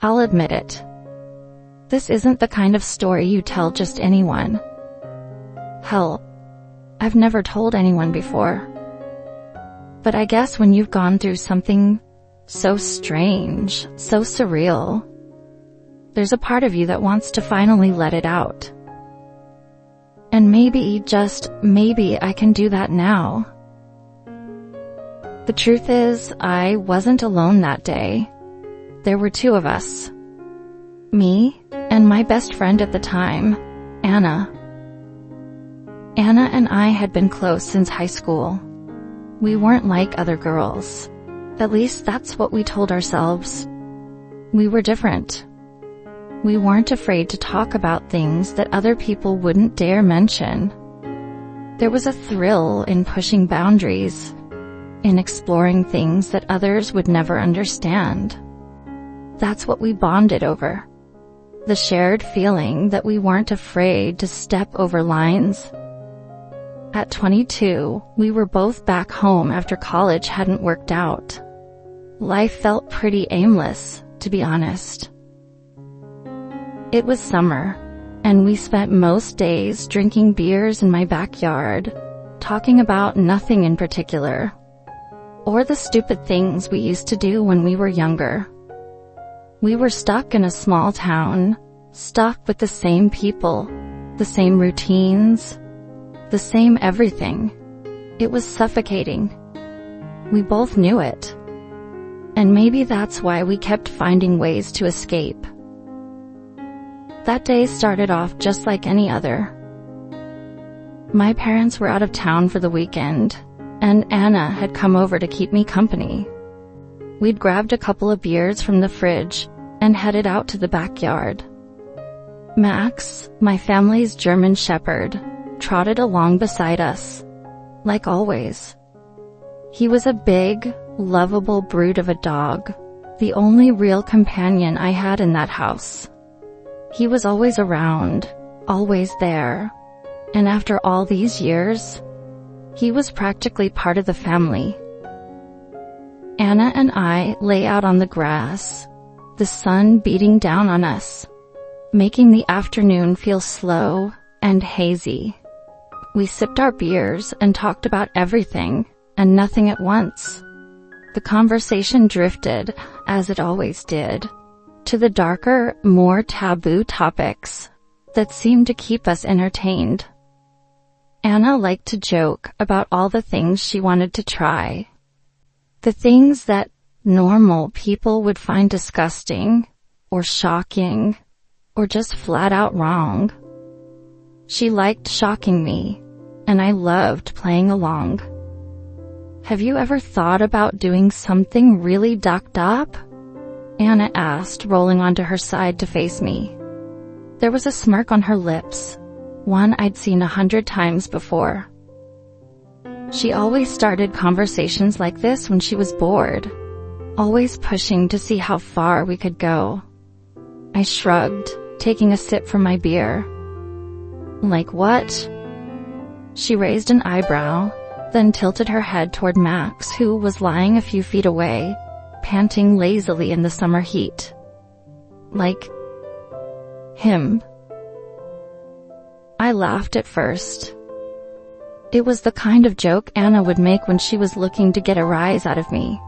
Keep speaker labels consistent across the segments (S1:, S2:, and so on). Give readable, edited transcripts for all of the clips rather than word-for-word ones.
S1: I'll admit it. This isn't the kind of story you tell just anyone. Hell, I've never told anyone before. But I guess when you've gone through something so strange, so surreal, there's a part of you that wants to finally let it out. And maybe, just maybe, I can do that now. The truth is, I wasn't alone that day. There were two of us. Me, and my best friend at the time, Anna. Anna and I had been close since high school. We weren't like other girls. At least that's what we told ourselves. We were different. We weren't afraid to talk about things that other people wouldn't dare mention. There was a thrill in pushing boundaries, in exploring things that others would never understand. That's what we bonded over. The shared feeling that we weren't afraid to step over lines. At 22, we were both back home after college hadn't worked out. Life felt pretty aimless, to be honest. It was summer, and we spent most days drinking beers in my backyard, talking about nothing in particular, or the stupid things we used to do when we were younger. We were stuck in a small town, stuck with the same people, the same routines, the same everything. It was suffocating. We both knew it. And maybe that's why we kept finding ways to escape. That day started off just like any other. My parents were out of town for the weekend, and Anna had come over to keep me company. We'd grabbed a couple of beers from the fridge and headed out to the backyard. Max, my family's German shepherd, trotted along beside us, like always. He was a big, lovable brute of a dog, the only real companion I had in that house. He was always around, always there, and after all these years, he was practically part of the family. Anna and I lay out on the grass, the sun beating down on us, making the afternoon feel slow and hazy. We sipped our beers and talked about everything and nothing at once. The conversation drifted, as it always did, to the darker, more taboo topics that seemed to keep us entertained. Anna liked to joke about all the things she wanted to try. The things that normal people would find disgusting, or shocking, or just flat out wrong. She liked shocking me, and I loved playing along. Have you ever thought about doing something really ducked up? Anna asked, rolling onto her side to face me. There was a smirk on her lips, one I'd seen 100 times before. She always started conversations like this when she was bored, always pushing to see how far we could go. I shrugged, taking a sip from my beer. Like what? She raised an eyebrow, then tilted her head toward Max, who was lying a few feet away, panting lazily in the summer heat. Like him. I laughed at first. It was the kind of joke Anna would make when she was looking to get a rise out of me.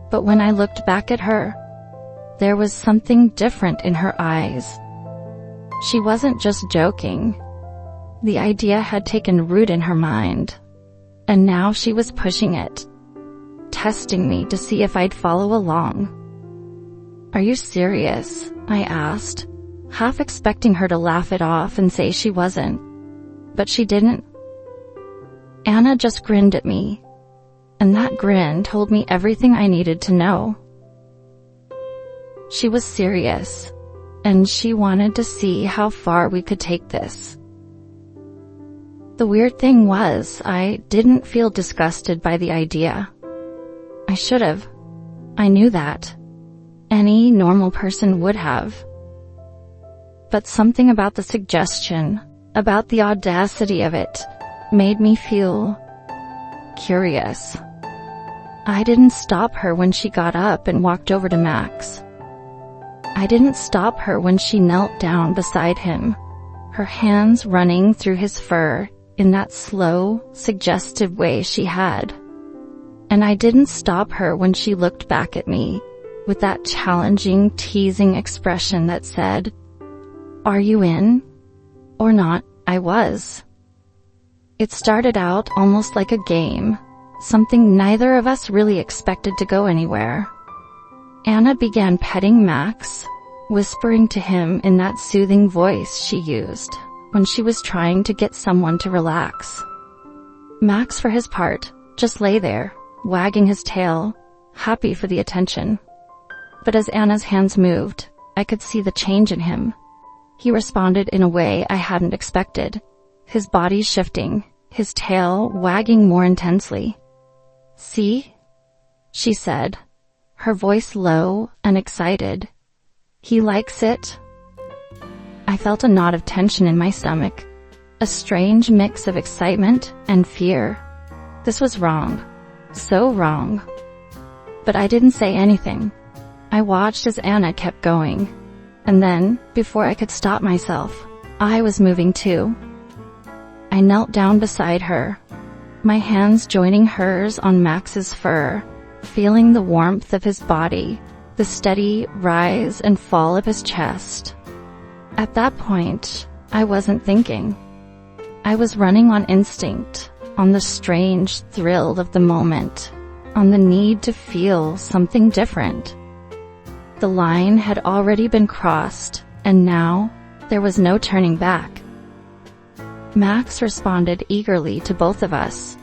S1: But when I looked back at her, there was something different in her eyes. She wasn't just joking. The idea had taken root in her mind, and now she was pushing it, testing me to see if I'd follow along. Are you serious? I asked, half expecting her to laugh it off and say she wasn't. But she didn't. Anna just grinned at me, and that grin told me everything I needed to know. She was serious, and she wanted to see how far we could take this. The weird thing was, I didn't feel disgusted by the idea. I should have. I knew that. Any normal person would have. But something about the suggestion, about the audacity of it, made me feel curious. I didn't stop her when she got up and walked over to Max. I didn't stop her when she knelt down beside him, her hands running through his fur in that slow, suggestive way she had. And I didn't stop her when she looked back at me with that challenging, teasing expression that said, "Are you in? Or not?" I was. It started out almost like a game, something neither of us really expected to go anywhere. Anna began petting Max, whispering to him in that soothing voice she used when she was trying to get someone to relax. Max, for his part, just lay there, wagging his tail, happy for the attention. But as Anna's hands moved, I could see the change in him. He responded in a way I hadn't expected, his body shifting, his tail wagging more intensely. "See?" she said, her voice low and excited. "He likes it." I felt a knot of tension in my stomach, a strange mix of excitement and fear. This was wrong. So wrong. But I didn't say anything. I watched as Anna kept going. And then, before I could stop myself, I was moving too. I knelt down beside her, my hands joining hers on Max's fur, feeling the warmth of his body, the steady rise and fall of his chest. At that point, I wasn't thinking. I was running on instinct, on the strange thrill of the moment, on the need to feel something different. The line had already been crossed, and now there was no turning back. Max responded eagerly to both of us.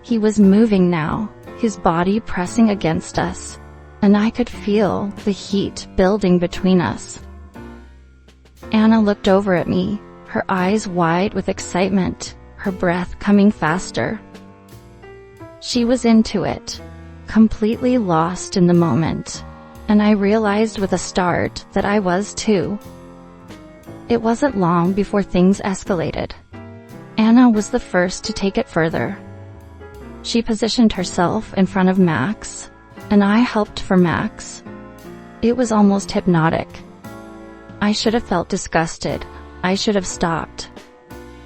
S1: He was moving now, his body pressing against us, and I could feel the heat building between us. Anna looked over at me, her eyes wide with excitement, her breath coming faster. She was into it, completely lost in the moment, and I realized with a start that I was too. It wasn't long before things escalated. Anna was the first to take it further. She positioned herself in front of Max, and I helped for Max. It was almost hypnotic. I should have felt disgusted. I should have stopped.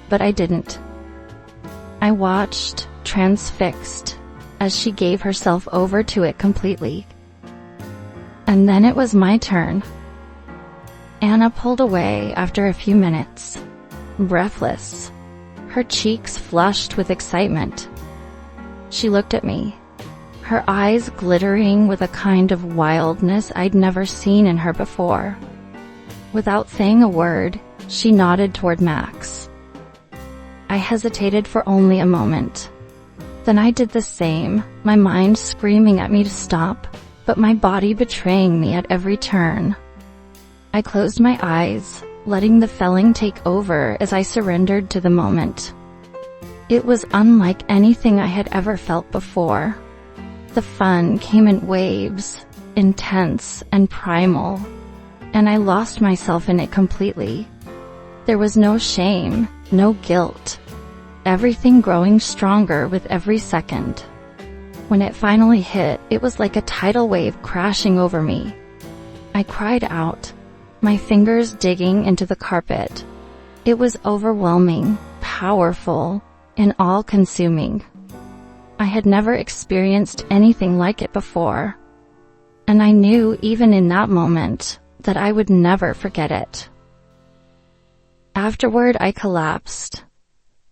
S1: But I didn't. I watched, transfixed, as she gave herself over to it completely. And then it was my turn. Anna pulled away after a few minutes, breathless, her cheeks flushed with excitement. She looked at me, her eyes glittering with a kind of wildness I'd never seen in her before. Without saying a word, she nodded toward Max. I hesitated for only a moment. Then I did the same, my mind screaming at me to stop, but my body betraying me at every turn. I closed my eyes, letting the feeling take over as I surrendered to the moment. It was unlike anything I had ever felt before. The fun came in waves, intense and primal, and I lost myself in it completely. There was no shame, no guilt. Everything growing stronger with every second. When it finally hit, it was like a tidal wave crashing over me. I cried out, my fingers digging into the carpet. It was overwhelming, powerful, and all-consuming. I had never experienced anything like it before. And I knew even in that moment that I would never forget it. Afterward, I collapsed.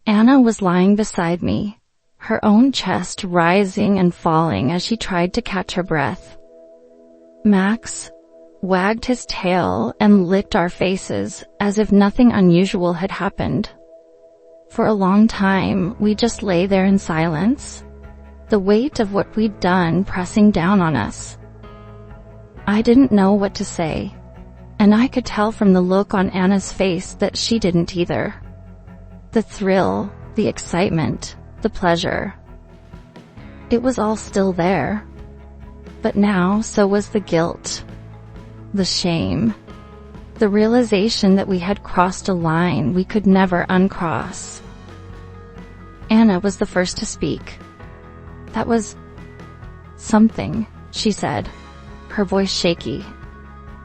S1: Anna was lying beside me, her own chest rising and falling as she tried to catch her breath. Max wagged his tail and licked our faces as if nothing unusual had happened. For a long time, we just lay there in silence, the weight of what we'd done pressing down on us. I didn't know what to say, and I could tell from the look on Anna's face that she didn't either. The thrill, the excitement, the pleasure. It was all still there. But now so was the guilt, the shame, the realization that we had crossed a line we could never uncross. Anna was the first to speak. "That was something," she said, her voice shaky.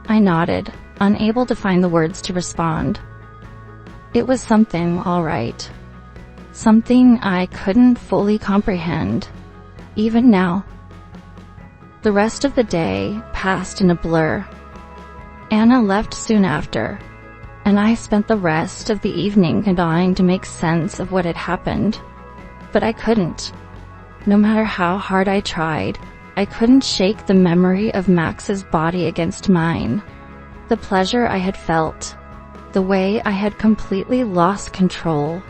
S1: I nodded, unable to find the words to respond. It was something, all right. Something I couldn't fully comprehend, even now. The rest of the day passed in a blur. Anna left soon after, and I spent the rest of the evening trying to make sense of what had happened. But I couldn't. No matter how hard I tried, I couldn't shake the memory of Max's body against mine. The pleasure I had felt. The way I had completely lost control.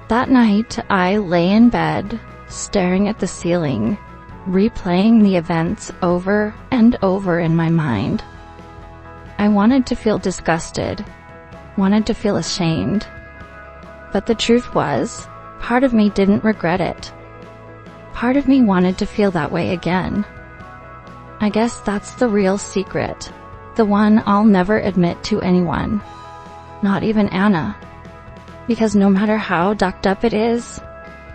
S1: That night, I lay in bed, staring at the ceiling, replaying the events over and over in my mind. I wanted to feel disgusted, wanted to feel ashamed. But the truth was, part of me didn't regret it. Part of me wanted to feel that way again. I guess that's the real secret, the one I'll never admit to anyone. Not even Anna. Because no matter how ducked up it is,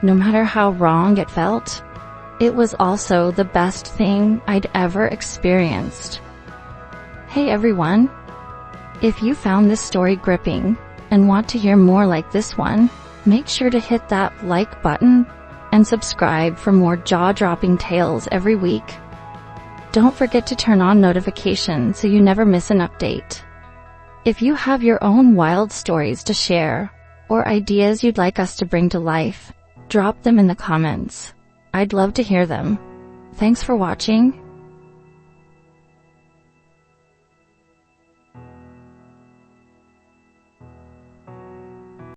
S1: no matter how wrong it felt, it was also the best thing I'd ever experienced. Hey everyone! If you found this story gripping and want to hear more like this one, make sure to hit that like button and subscribe for more jaw-dropping tales every week. Don't forget to turn on notifications so you never miss an update. If you have your own wild stories to share, or ideas you'd like us to bring to life, drop them in the comments. I'd love to hear them. Thanks for watching,